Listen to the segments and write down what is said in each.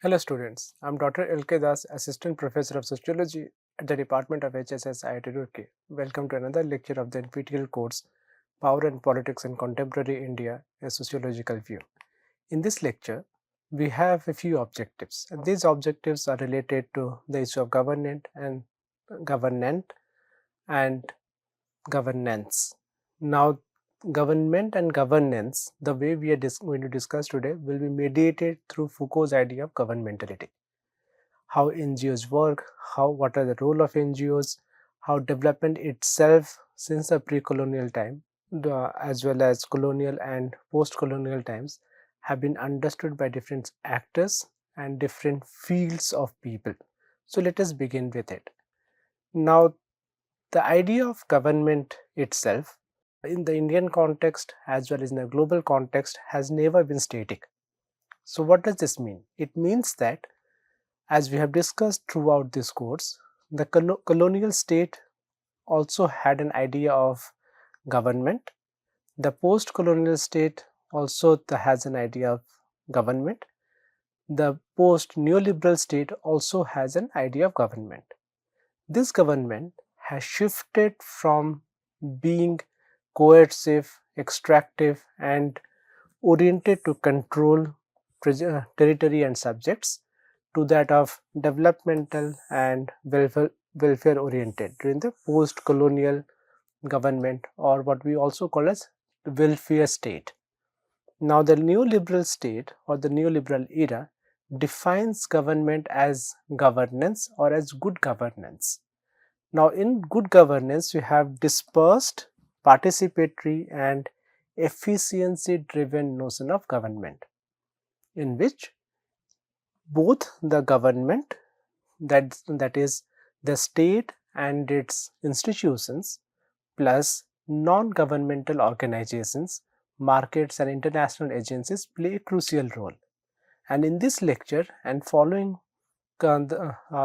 Hello students, I am Dr. L.K. Das, Assistant Professor of Sociology at the Department of HSS IIT Roorkee. Welcome to another lecture of the NPTEL course Power and Politics in Contemporary India, a Sociological View. In this lecture, we have a few objectives, and these objectives are related to the issue of government and governance. Now, government and governance, the way we are going to discuss today, will be mediated through Foucault's idea of governmentality. How NGOs work, what are the role of NGOs, how development itself since the pre-colonial time, as well as colonial and post-colonial times, have been understood by different actors and different fields of people. So let us begin with it. Now, the idea of government itself in the Indian context as well as in the global context has never been static. So what does this mean? It means that, as we have discussed throughout this course, the colonial state also had an idea of government. The post-colonial state also has an idea of government. The post-neoliberal state also has an idea of government. This government has shifted from being coercive, extractive, and oriented to control territory and subjects to that of developmental and welfare oriented during the post-colonial government, or what we also call as the welfare state. Now, the neoliberal state or the neoliberal era defines government as governance or as good governance. Now, in good governance, you have dispersed, participatory, and efficiency driven notion of government, in which both the government, that is the state and its institutions, plus non-governmental organizations, markets and international agencies play a crucial role. And in this lecture and following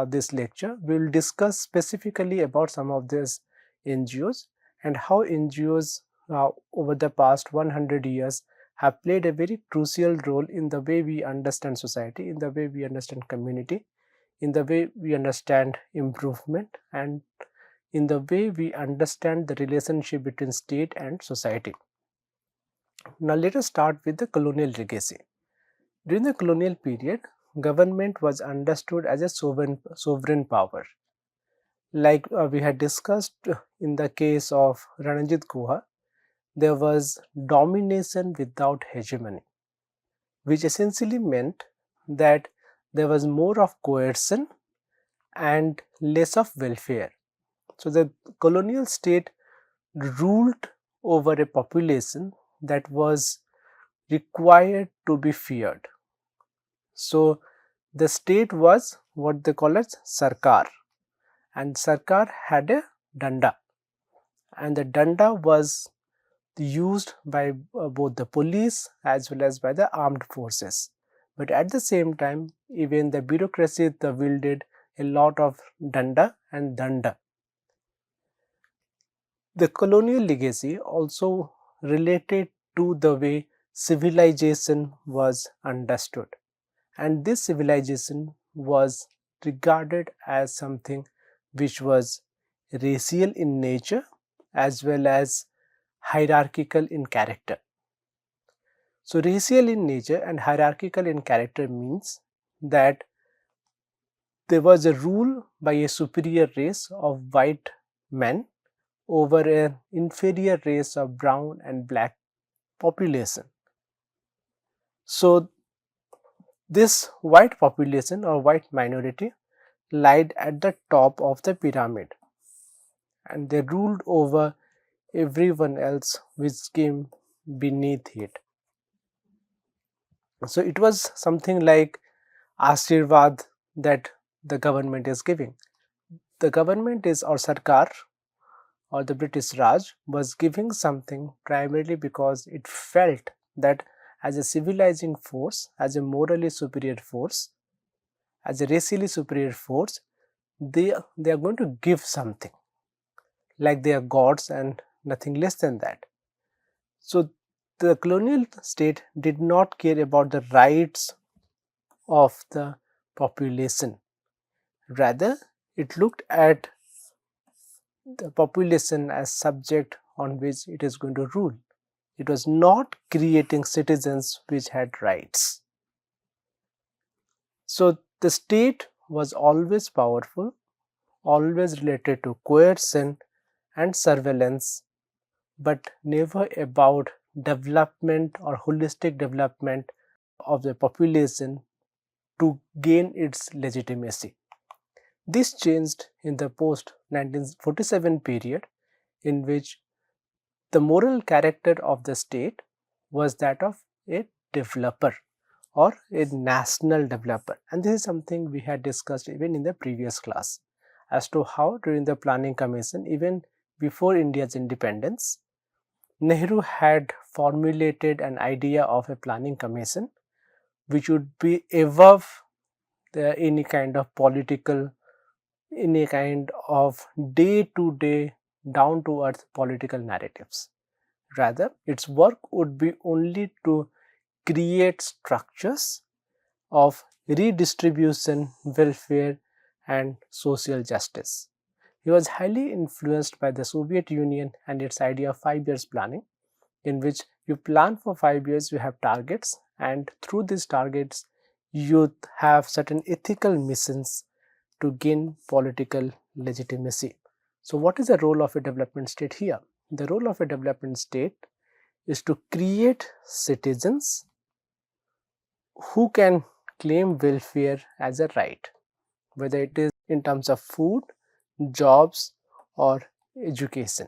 this lecture, we will discuss specifically about some of these NGOs and how NGOs over the past 100 years have played a very crucial role in the way we understand society, in the way we understand community, in the way we understand improvement, and in the way we understand the relationship between state and society. Now let us start with the colonial legacy. During the colonial period, government was understood as a sovereign power. Like we had discussed in the case of Ranjit Guha, there was domination without hegemony, which essentially meant that there was more of coercion and less of welfare. So the colonial state ruled over a population that was required to be feared. So the state was what they call as Sarkar, and Sarkar had a danda, and the danda was used by both the police as well as by the armed forces. But at the same time, even the bureaucracy wielded a lot of danda and danda. The colonial legacy also related to the way civilization was understood, and this civilization was regarded as something which was racial in nature as well as hierarchical in character. So, racial in nature and hierarchical in character means that there was a rule by a superior race of white men over an inferior race of brown and black population. So, this white population or white minority lied at the top of the pyramid, and they ruled over everyone else which came beneath it. So, it was something like Ashirvad that the government is giving. The government is, or Sarkar or the British Raj, was giving something primarily because it felt that as a civilizing force, as a morally superior force, as a racially superior force, they are going to give something, like they are gods and nothing less than that. So the colonial state did not care about the rights of the population. Rather, it looked at the population as subject on which it is going to rule. It was not creating citizens which had rights. So the state was always powerful, always related to coercion and surveillance, but never about development or holistic development of the population to gain its legitimacy. This changed in the post 1947 period, in which the moral character of the state was that of a developer or a national developer, and this is something we had discussed even in the previous class as to how during the planning commission, even before India's independence, Nehru had formulated an idea of a planning commission which would be above any kind of political, any kind of day to day, down to earth political narratives. Rather, its work would be only to create structures of redistribution, welfare, and social justice. He was highly influenced by the Soviet Union and its idea of 5 years planning, in which you plan for 5 years, you have targets, and through these targets, you have certain ethical missions to gain political legitimacy. So, what is the role of a development state here? The role of a development state is to create citizens who can claim welfare as a right, whether it is in terms of food, jobs, or education.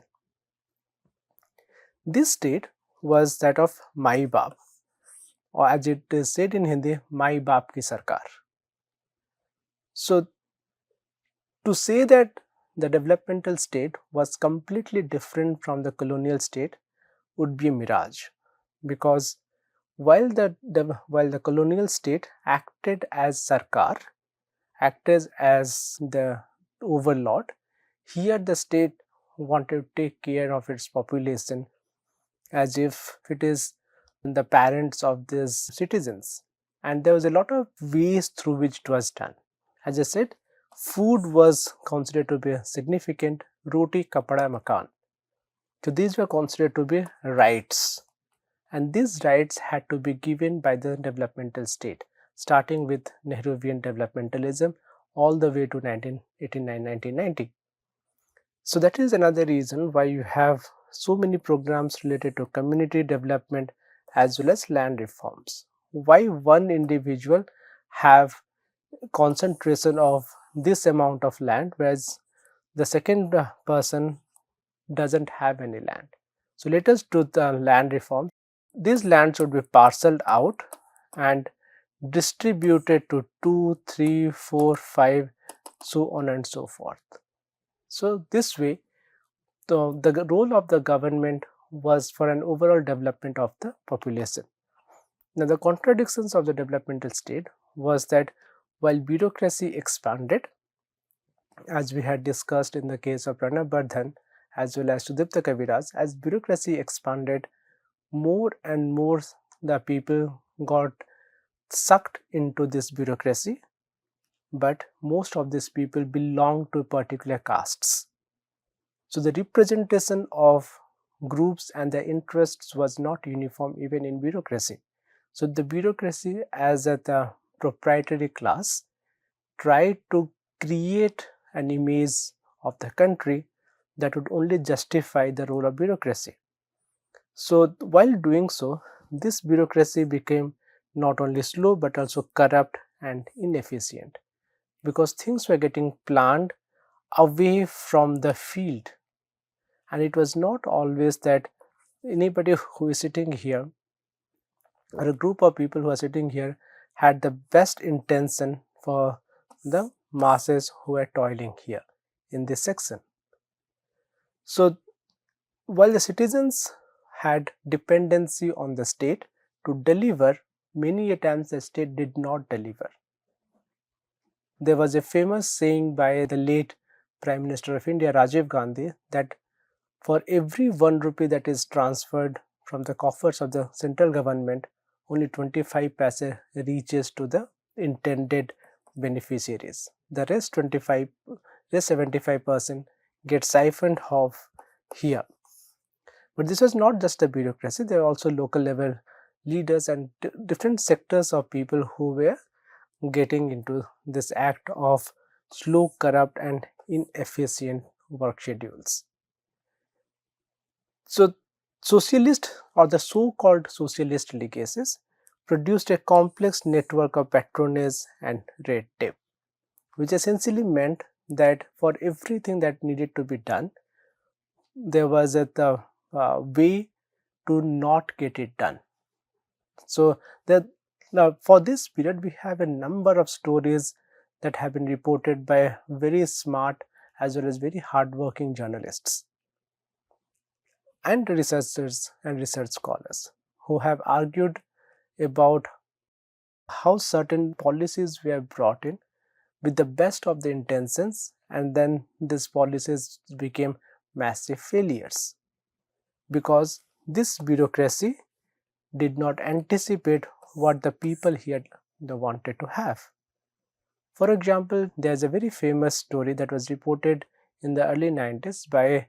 This state was that of Mai Baap, or as it is said in Hindi, Mai Baap ki Sarkar. So, to say that the developmental state was completely different from the colonial state would be a mirage, because while the colonial state acted as Sarkar, acted as the overlord, here the state wanted to take care of its population as if it is the parents of these citizens, and there was a lot of ways through which it was done. As I said, food was considered to be significant, roti, kapada, makan. So these were considered to be rights, and these rights had to be given by the developmental state, starting with Nehruvian developmentalism all the way to 1989-1990. So that is another reason why you have so many programs related to community development as well as land reforms. Why one individual have concentration of this amount of land, whereas the second person doesn't have any land. So let us do the land reform. These lands would be parceled out and distributed to 2, 3, 4, 5, so on and so forth. So this way, the role of the government was for an overall development of the population. Now, the contradictions of the developmental state was that while bureaucracy expanded, as we had discussed in the case of Pranab Bardhan as well as Sudipta Kaviraj, as bureaucracy expanded, more and more the people got sucked into this bureaucracy, but most of these people belong to particular castes. So the representation of groups and their interests was not uniform even in bureaucracy. So the bureaucracy as the proprietary class tried to create an image of the country that would only justify the role of bureaucracy. So while doing so, this bureaucracy became not only slow but also corrupt and inefficient, because things were getting planned away from the field, and it was not always that anybody who is sitting here or a group of people who are sitting here had the best intention for the masses who are toiling here in this section. So while the citizens had dependency on the state to deliver, many a times the state did not deliver. There was a famous saying by the late Prime Minister of India, Rajiv Gandhi, that for every 1 rupee that is transferred from the coffers of the central government, only 25 paise reaches to the intended beneficiaries. The rest 75% get siphoned off here. But this was not just a bureaucracy, there were also local level leaders and different sectors of people who were getting into this act of slow, corrupt and inefficient work schedules. So, socialist or the so-called socialist legacies produced a complex network of patronage and red tape, which essentially meant that for everything that needed to be done, there was a way to not get it done. So, now for this period, we have a number of stories that have been reported by very smart as well as very hardworking journalists and researchers and research scholars who have argued about how certain policies were brought in with the best of the intentions, and then these policies became massive failures because this bureaucracy did not anticipate what the people here wanted to have. For example, there is a very famous story that was reported in the early 90s by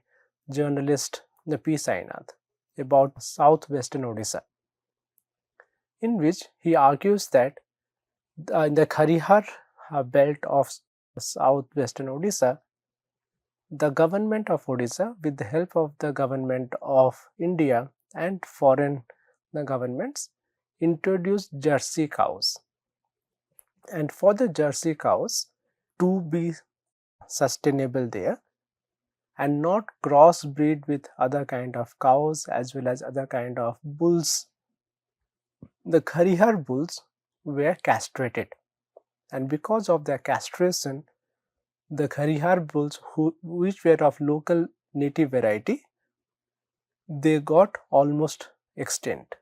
journalist P. Sainath about southwestern Odisha, in which he argues that in the Kharihar belt of southwestern Odisha, the government of Odisha, with the help of the government of India and foreign governments, introduced Jersey cows. And for the Jersey cows to be sustainable there and not crossbreed with other kind of cows as well as other kind of bulls, the Kharihar bulls were castrated, and because of their castration, the Kharihar bulls which were of local native variety, they got almost extinct,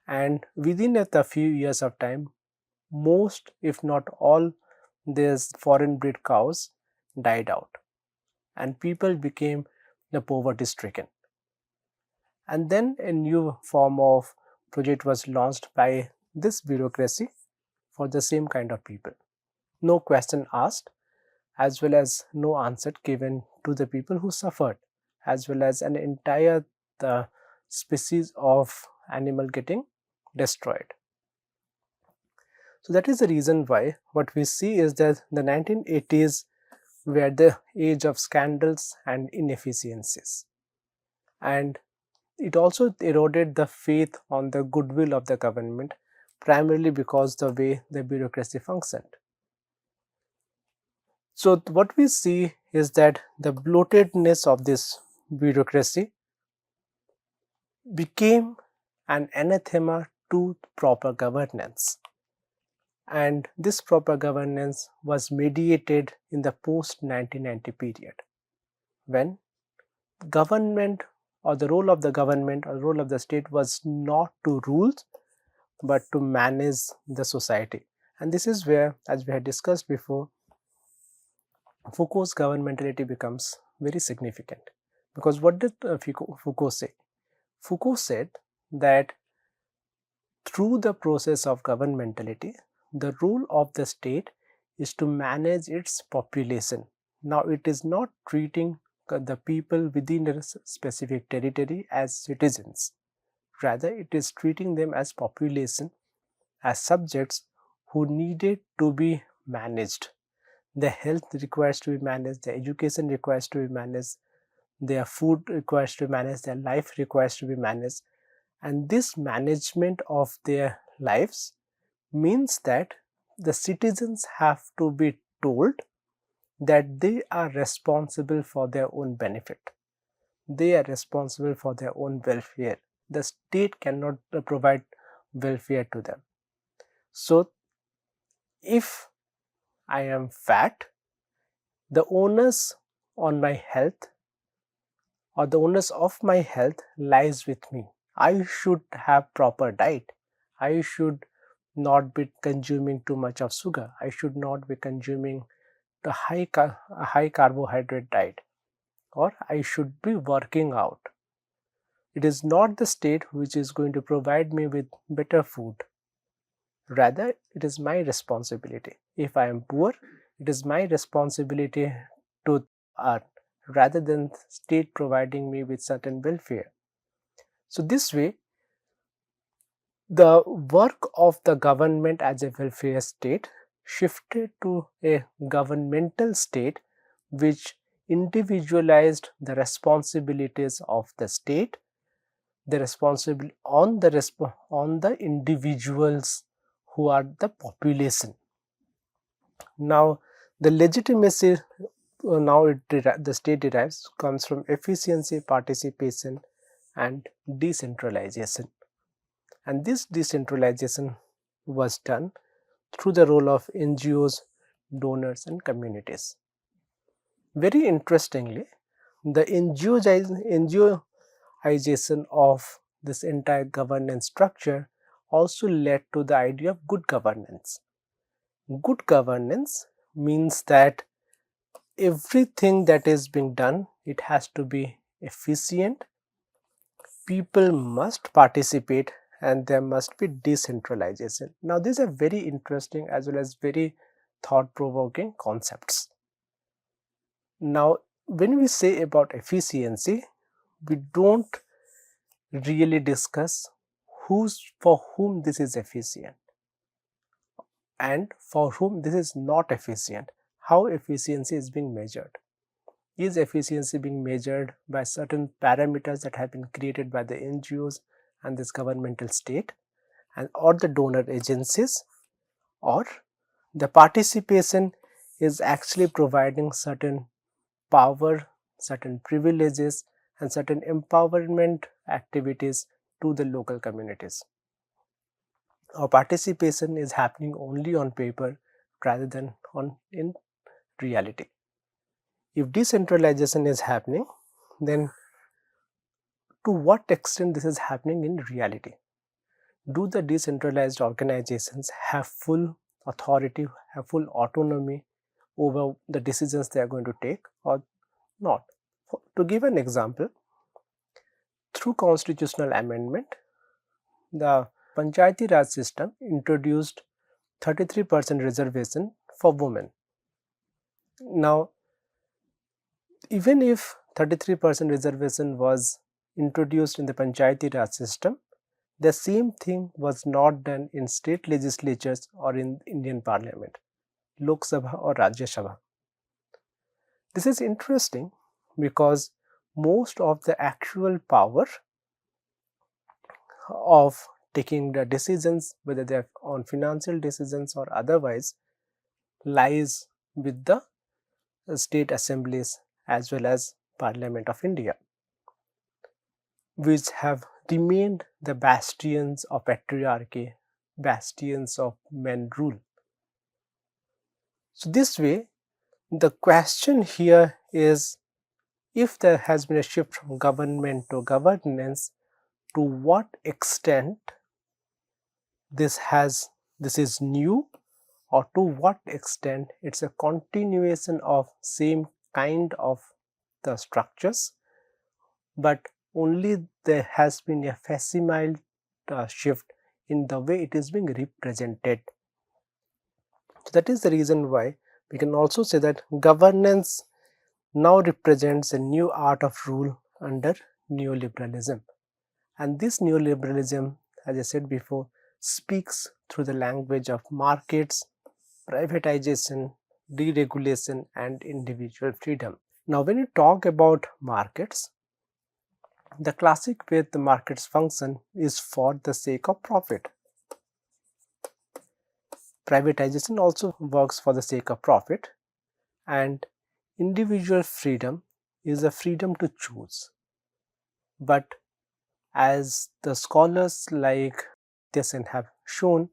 and within a few years of time, most if not all these foreign bred cows died out and people became poverty stricken. And then a new form of project was launched by this bureaucracy for the same kind of people. No question asked, as well as no answer given to the people who suffered, as well as an entire species of animal getting destroyed. So that is the reason why what we see is that the 1980s were the age of scandals and inefficiencies, and it also eroded the faith on the goodwill of the government, primarily because the way the bureaucracy functioned. So what we see is that the bloatedness of this bureaucracy became an anathema to proper governance, and this proper governance was mediated in the post 1990 period, when government or the role of the government or the role of the state was not to rule but to manage the society. And this is where, as we had discussed before, Foucault's governmentality becomes very significant. Because what did Foucault say? Foucault said that through the process of governmentality, the role of the state is to manage its population. Now, it is not treating the people within a specific territory as citizens. Rather, it is treating them as population, as subjects who needed to be managed. Their health requires to be managed, their education requires to be managed, their food requires to be managed, their life requires to be managed. And this management of their lives means that the citizens have to be told that they are responsible for their own benefit. They are responsible for their own welfare. The state cannot provide welfare to them. So, if I am fat, the onus on my health or the onus of my health lies with me. I should have proper diet. I should not be consuming too much of sugar. I should not be consuming a high carbohydrate diet, or I should be working out. It is not the state which is going to provide me with better food. Rather, it is my responsibility. If I am poor, it is my responsibility to earn, rather than state providing me with certain welfare. So this way, the work of the government as a welfare state shifted to a governmental state, which individualized the responsibilities of the state, the responsibility on the individuals who are the population. Now, the legitimacy the state derives comes from efficiency, participation, and decentralization. And this decentralization was done through the role of NGOs, donors, and communities. Very interestingly, the NGOization of this entire governance structure also led to the idea of good governance. Good governance means that everything that is being done, it has to be efficient, people must participate, and there must be decentralization. Now these are very interesting as well as very thought-provoking concepts. Now when we say about efficiency, we don't really discuss for whom this is efficient and for whom this is not efficient. How efficiency is being measured? Is efficiency being measured by certain parameters that have been created by the NGOs and this governmental state and or the donor agencies, or the participation is actually providing certain power, certain privileges, and certain empowerment activities to the local communities? Or participation is happening only on paper rather than in reality? If decentralization is happening, then to what extent this is happening in reality? Do the decentralized organizations have full authority, have full autonomy over the decisions they are going to take or not? To give an example, through constitutional amendment, the Panchayati Raj system introduced 33% reservation for women. Now, even if 33% reservation was introduced in the Panchayati Raj system, the same thing was not done in state legislatures or in Indian Parliament, Lok Sabha or Rajya Sabha. This is interesting because most of the actual power of taking the decisions, whether they are on financial decisions or otherwise, lies with the state assemblies as well as Parliament of India, which have remained the bastions of patriarchy, bastions of men rule. So this way, the question here is, if there has been a shift from government to governance, to what extent this is new, or to what extent it's a continuation of same kind of the structures, but only there has been a facsimile shift in the way it is being represented. So that is the reason why we can also say that governance now represents a new art of rule under neoliberalism. And this neoliberalism, as I said before, speaks through the language of markets, privatization, deregulation, and individual freedom. Now, when you talk about markets, the classic way the markets function is for the sake of profit. Privatization also works for the sake of profit, and individual freedom is a freedom to choose. But as the scholars like Thyssen have shown,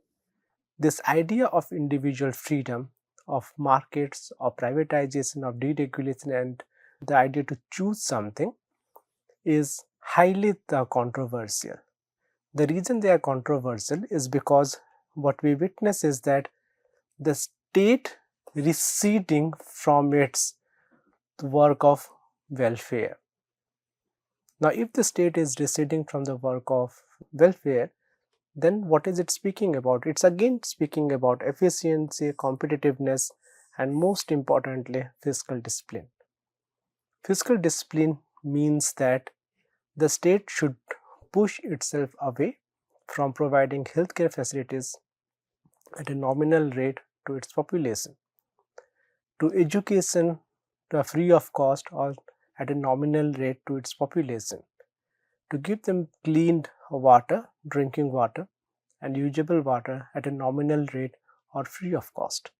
this idea of individual freedom, of markets, of privatization, of deregulation, and the idea to choose something is highly controversial. The reason they are controversial is because what we witness is that the state receding from its work of welfare. Now, if the state is receding from the work of welfare, then what is it speaking about? It's again speaking about efficiency, competitiveness, and most importantly, fiscal discipline. Fiscal discipline means that the state should push itself away from providing healthcare facilities at a nominal rate to its population, to education free of cost or at a nominal rate to its population, to give them clean water, drinking water, and usable water at a nominal rate or free of cost.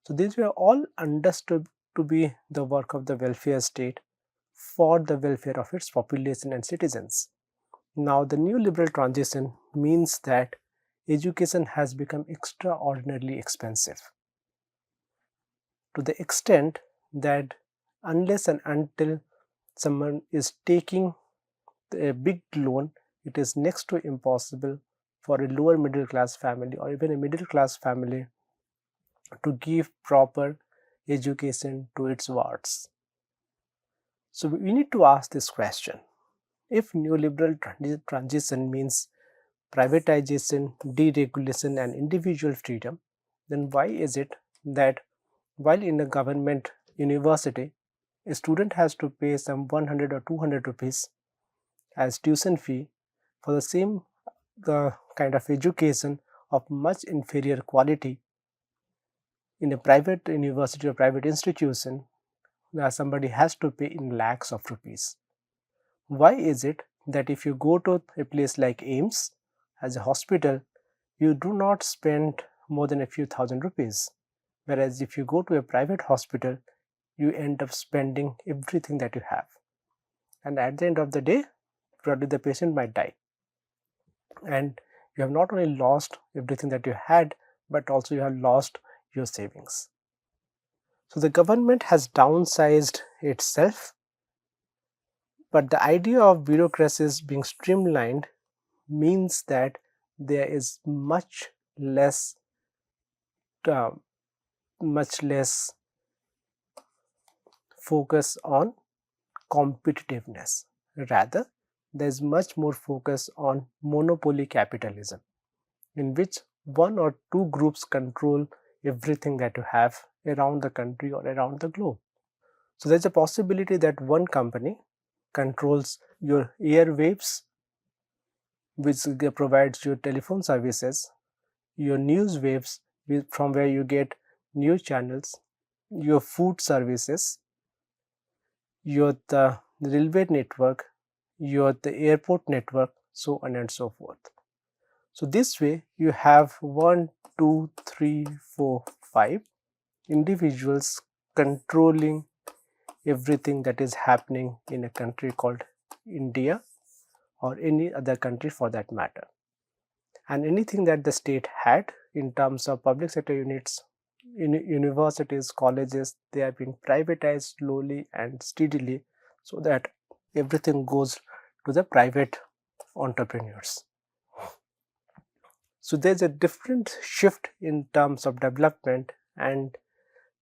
So these were all understood to be the work of the welfare state for the welfare of its population and citizens. Now the neoliberal transition means that education has become extraordinarily expensive, to the extent that unless and until someone is taking a big loan, it is next to impossible for a lower middle class family or even a middle class family to give proper education to its wards. So we need to ask this question: if neoliberal transition means privatization, deregulation, and individual freedom, then why is it that while in a government university, a student has to pay some 100 or 200 rupees as tuition fee for the same kind of education of much inferior quality in a private university or private institution, where somebody has to pay in lakhs of rupees? Why is it that if you go to a place like AIIMS as a hospital, you do not spend more than a few thousand rupees, whereas if you go to a private hospital, you end up spending everything that you have, and at the end of the day, probably the patient might die, and you have not only lost everything that you had, but also you have lost your savings. So the government has downsized itself, but the idea of bureaucracies being streamlined means that there is uh, much less focus on competitiveness. Rather, there is much more focus on monopoly capitalism, in which one or two groups control everything that you have around the country or around the globe. So there's a possibility that one company controls your airwaves, which provides your telephone services, your news waves from where you get news channels, your food services, your the railway network, your the airport network, so on and so forth. So this way you have 1, 2, 3, 4, 5 individuals controlling everything that is happening in a country called India or any other country for that matter. And anything that the state had in terms of public sector units, universities, colleges, they have been privatized slowly and steadily so that everything goes to the private entrepreneurs. So there's a different shift in terms of development, and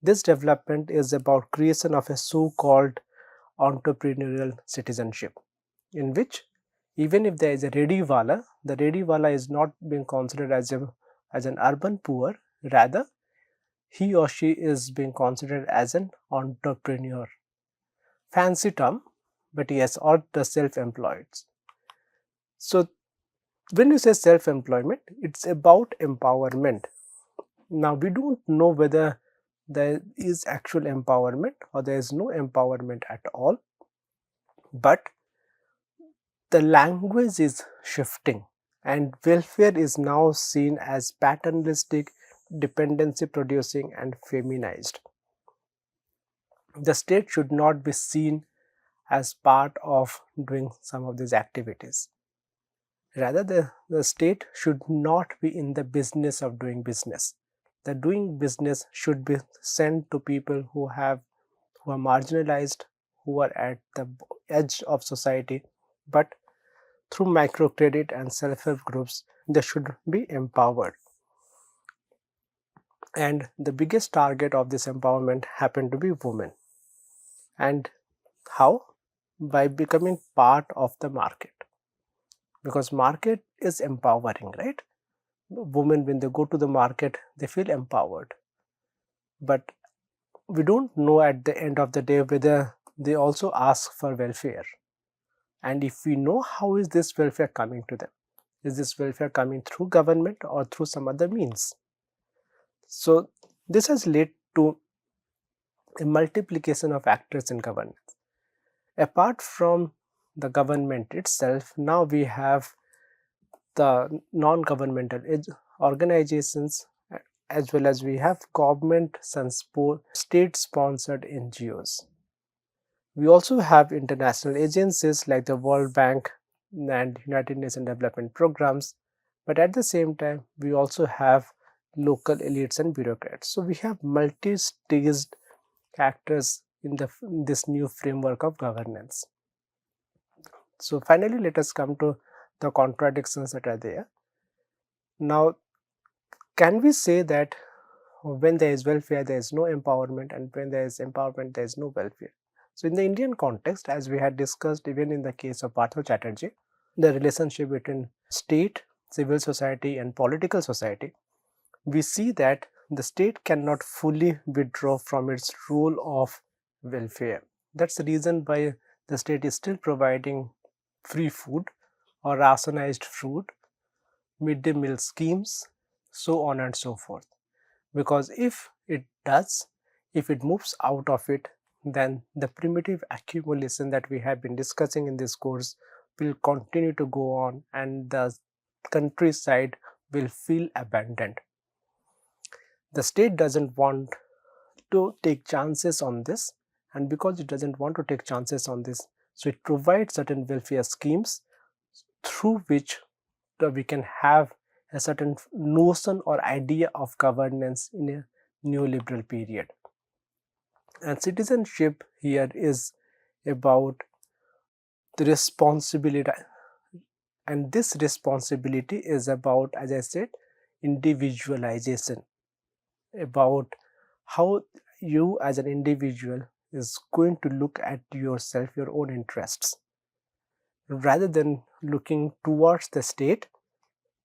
this development is about creation of a so-called entrepreneurial citizenship, in which even if there is a ready wala, the ready wala is not being considered as an urban poor, rather he or she is being considered as an entrepreneur. Fancy term, but yes, or the self-employed. So when you say self-employment, it's about empowerment. Now we don't know whether there is actual empowerment or there is no empowerment at all, but the language is shifting and welfare is now seen as paternalistic, dependency producing, and feminized. The state should not be seen as part of doing some of these activities. Rather, the state should not be in the business of doing business. The doing business should be sent to people who are marginalized, who are at the edge of society, but through microcredit and self-help groups, they should be empowered. And the biggest target of this empowerment happened to be women. And how? By becoming part of the market. Because market is empowering, right? women, when they go to the market, they feel empowered. But we don't know at the end of the day whether they also ask for welfare. And if we know, how is this welfare coming to them? Is this welfare coming through government or through some other means? So this has led to a multiplication of actors in governance. Apart from the government itself, now we have the non-governmental organizations, as well as we have government and state-sponsored NGOs. We also have international agencies like the World Bank and United Nations Development Programs, but at the same time we also have local elites and bureaucrats. So we have multi-staged actors in this new framework of governance. So finally, let us come to the contradictions that are there. Now, can we say that when there is welfare, there is no empowerment, and when there is empowerment, there is no welfare? So in the Indian context, as we had discussed even in the case of Partha Chatterjee, the relationship between state, civil society and political society, we see that the state cannot fully withdraw from its role of welfare. That's the reason why the state is still providing free food or rationalized food, midday meal schemes, so on and so forth. Because if it does, if it moves out of it, then the primitive accumulation that we have been discussing in this course will continue to go on, and the countryside will feel abandoned. The state doesn't want to take chances on this, and because it doesn't want to take chances on this, so it provides certain welfare schemes through which we can have a certain notion or idea of governance in a neoliberal period. And citizenship here is about the responsibility, and this responsibility is about, as I said, individualization, about how you as an individual is going to look at yourself, your own interests, rather than looking towards the state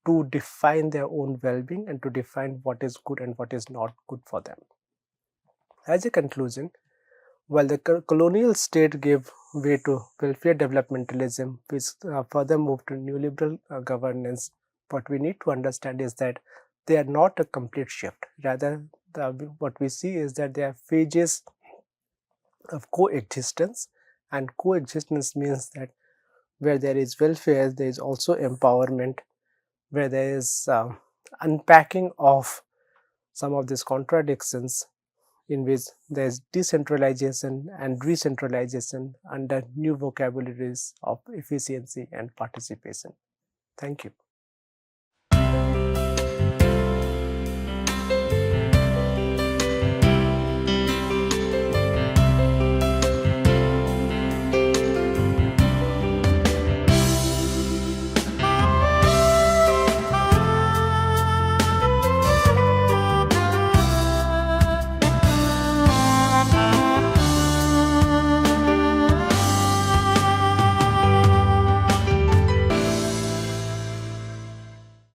to define their own well-being and to define what is good and what is not good for them. As a conclusion, while the colonial state gave way to welfare developmentalism, which further moved to neoliberal governance, what we need to understand is that they are not a complete shift. Rather, what we see is that they are phases of coexistence, and coexistence means that where there is welfare, there is also empowerment, where there is unpacking of some of these contradictions, in which there is decentralization and recentralization under new vocabularies of efficiency and participation. Thank you.